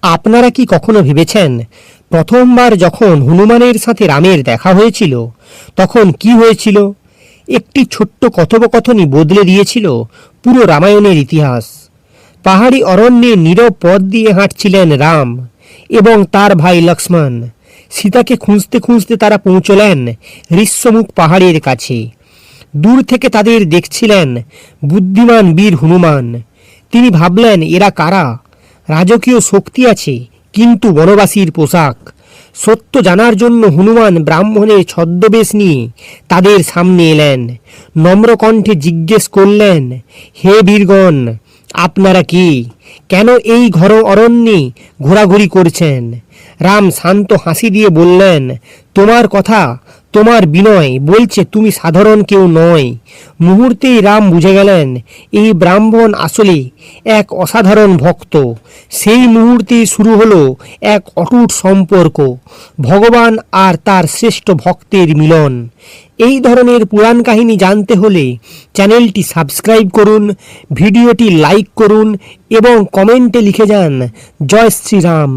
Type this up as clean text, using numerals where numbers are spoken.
আপনারা কি কখনো ভেবেছেন প্রথমবার যখন হনুমানের সাথে রামের দেখা হয়েছিল তখন কি হয়েছিল? একটি ছোট্ট কথোপকথনই বদলে দিয়েছিল পুরো রামায়ণের ইতিহাস। পাহাড়ি অরণ্যে নীরব পথ দিয়ে হাঁটছিলেন রাম এবং তার ভাই লক্ষ্মণ। সীতাকে খুঁজতে খুঁজতে তারা পৌঁছলেন ঋষ্যমুখ পাহাড়ের কাছে। দূর থেকে তাদের দেখছিলেন বুদ্ধিমান বীর হনুমান। তিনি ভাবলেন, এরা কারা? রাজকীয় শক্তি আছে কিন্তু বনবাসীর পোশাক। সত্য জানার জন্য হনুমান ব্রাহ্মণের ছদ্মবেশ নিয়ে তাদের সামনে এলেন। নম্র কণ্ঠে জিজ্ঞেস করলেন, হে বীরগণ, আপনারা কি? কেন এই ঘর অরণ্যে ঘোরাঘুরি করছেন? রাম শান্ত হাসি দিয়ে বললেন, তোমার কথা, তোমার বিনয় বলছে তুমি সাধারণ কেউ নয়। মুহূর্তেই রাম বুঝে গেলেন এই ব্রাহ্মণ আসলে এক অসাধারণ ভক্ত। সেই মুহূর্তেই শুরু হলো এক অটুট সম্পর্ক, ভগবান আর তার শ্রেষ্ঠ ভক্তের মিলন। এই ধরনের পুরাণ কাহিনী জানতে হলে চ্যানেলটি সাবস্ক্রাইব করুন, ভিডিওটি লাইক করুন এবং কমেন্টে লিখে যান জয় শ্রীরাম।